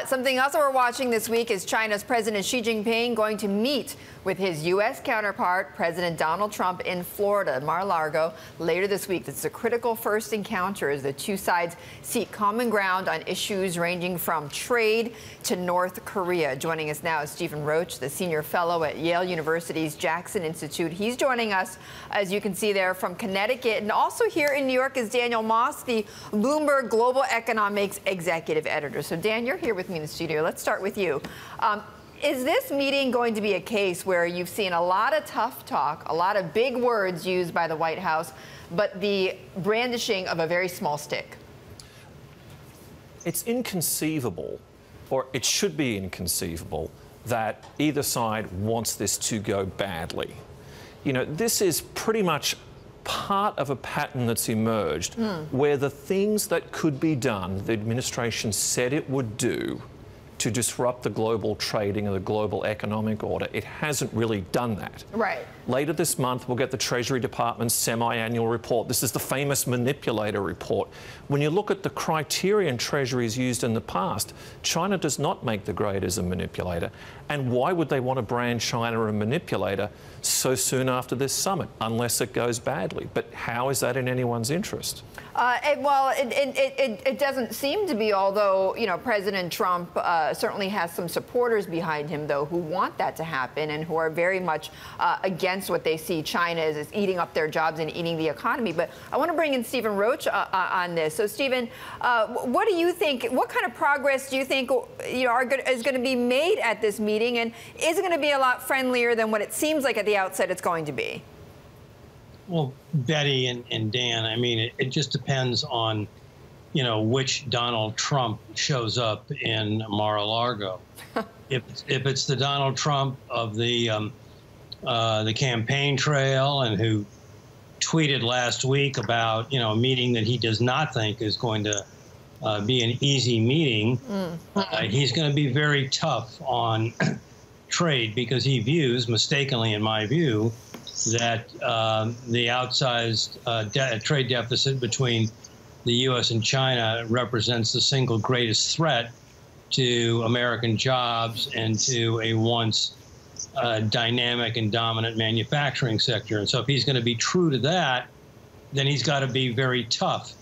Something else that we're watching this week is China's President Xi Jinping going to meet with his U.S. counterpart, President Donald Trump, in Florida, Mar-a-Lago, later this week. This is a critical first encounter as the two sides seek common ground on issues ranging from trade to North Korea. Joining us now is Stephen Roach, the senior fellow at Yale University's Jackson Institute. He's joining us, as you can see there, from Connecticut. And also here in New York is Daniel Moss, the Bloomberg Global Economics executive editor. So, Dan, you're here with me in the studio. Let's start with you. Is this meeting going to be a case where you've seen a lot of tough talk, a lot of big words used by the White House, but the brandishing of a very small stick? It's inconceivable, or it should be inconceivable, that either side wants this to go badly. You know, this is pretty much part of a pattern that's emerged where the things that could be done, the administration said it would do to disrupt the global trading and the global economic order, it hasn't really done that. Right. Later this month, we'll get the Treasury Department's semi-annual report. This is the famous manipulator report. When you look at the criterion Treasury's used in the past, China does not make the grade as a manipulator. And why would they want to brand China a manipulator so soon after this summit, unless it goes badly? But how is that in anyone's interest? It doesn't seem to be, although, you know, President Trump certainly has some supporters behind him, though, who want that to happen and who are very much against what they see China as eating up their jobs and eating the economy. But I want to bring in Stephen Roach on this. So, Stephen, what do you think? What kind of progress do you think is going to be made at this meeting? And is it going to be a lot friendlier than what it seems like at the outset it's going to be? Well, Betty and Dan, I mean, it just depends on, you know, which Donald Trump shows up in Mar-a-Lago. if it's the Donald Trump of the campaign trail and who tweeted last week about, you know, a meeting that he does not think is going to be an easy meeting, he's going to be very tough on trade because he views, mistakenly in my view, that the outsized trade deficit between the U.S. and China represents the single greatest threat to American jobs and to a once dynamic and dominant manufacturing sector. And so if he's going to be true to that, then he's got to be very tough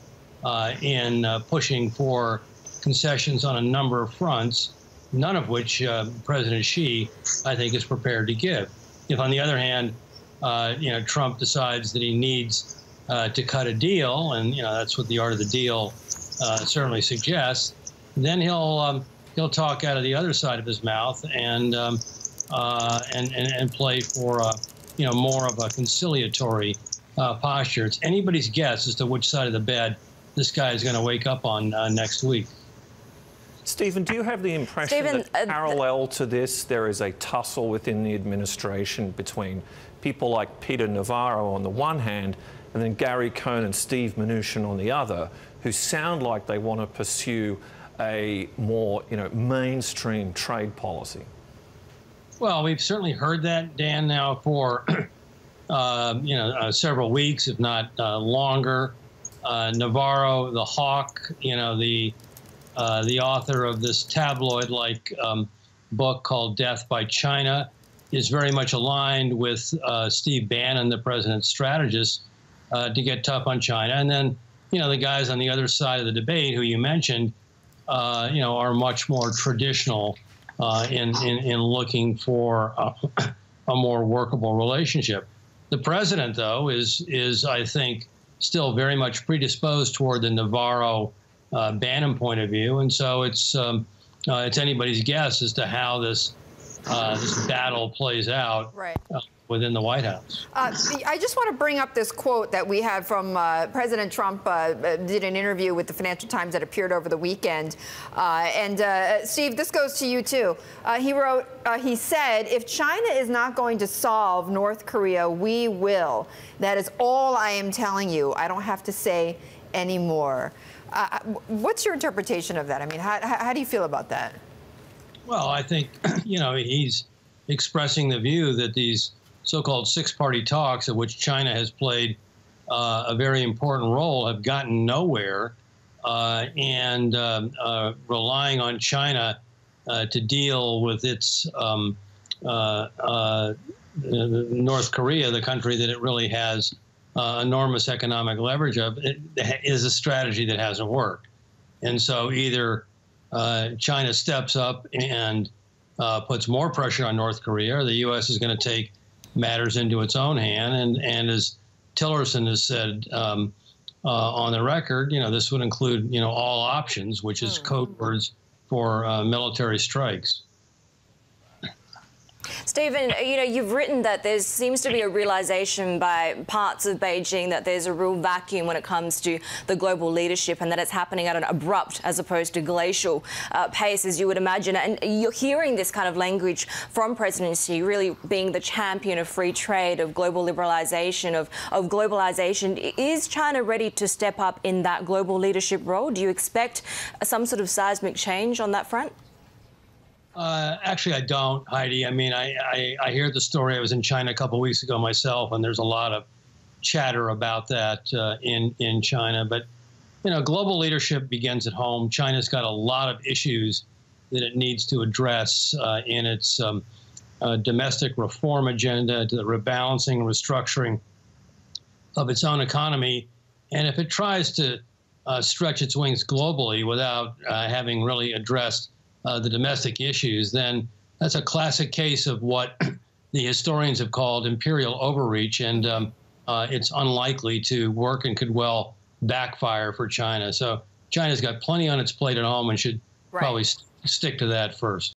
in pushing for concessions on a number of fronts, none of which President Xi, I think, is prepared to give. If, on the other hand, you know, Trump decides that he needs to cut a deal, and you know that's what the art of the deal certainly suggests, then he'll talk out of the other side of his mouth and play for you know, more of a conciliatory posture. It's anybody's guess as to which side of the bed this guy is going to wake up on next week. Stephen, do you have the impression that parallel to this, there is a tussle within the administration between people like Peter Navarro on the one hand and then Gary Cohn and Steve Mnuchin on the other, who sound like they want to pursue a more, you know, mainstream trade policy? Well, we've certainly heard that, Dan, now for you know, several weeks, if not longer. Navarro, the hawk, you know, the author of this tabloid-like book called Death by China, is very much aligned with Steve Bannon, the president's strategist, to get tough on China. And then, you know, the guys on the other side of the debate, who you mentioned, you know, are much more traditional in looking for a more workable relationship. The president, though, is I think still very much predisposed toward the Navarro Bannon point of view, and so it's anybody's guess as to how this battle plays out within the White House. I just want to bring up this quote that we had from President Trump. Did an interview with the Financial Times that appeared over the weekend, and Steve, this goes to you too. He wrote, he said, "If China is not going to solve North Korea, we will. That is all I am telling you. I don't have to say any more." What's your interpretation of that? I mean, how do you feel about that? Well, I think, you know, he's expressing the view that these so-called six-party talks, of which China has played a very important role, have gotten nowhere, and relying on China to deal with its North Korea, the country that it really has enormous economic leverage of, it is a strategy that hasn't worked. And so either China steps up and puts more pressure on North Korea, or the U.S. is going to take matters into its own hand. And as Tillerson has said on the record, this would include, all options, which is code words for military strikes. Stephen, you've written that there seems to be a realization by parts of Beijing that there's a real vacuum when it comes to the global leadership, and that it's happening at an abrupt as opposed to glacial pace, as you would imagine. And you're hearing this kind of language from President Xi, really being the champion of free trade, of global liberalization, of globalization. Is China ready to step up in that global leadership role? Do you expect some sort of seismic change on that front? Actually, I don't, Heidi. I mean, I hear the story. I was in China a couple of weeks ago myself, and there's a lot of chatter about that in China. But, global leadership begins at home. China's got a lot of issues that it needs to address in its domestic reform agenda, to the rebalancing and restructuring of its own economy. And if it tries to stretch its wings globally without having really addressed the domestic issues, then that's a classic case of what the historians have called imperial overreach, and it's unlikely to work and could well backfire for China. So China's got plenty on its plate at home and should probably stick to that first.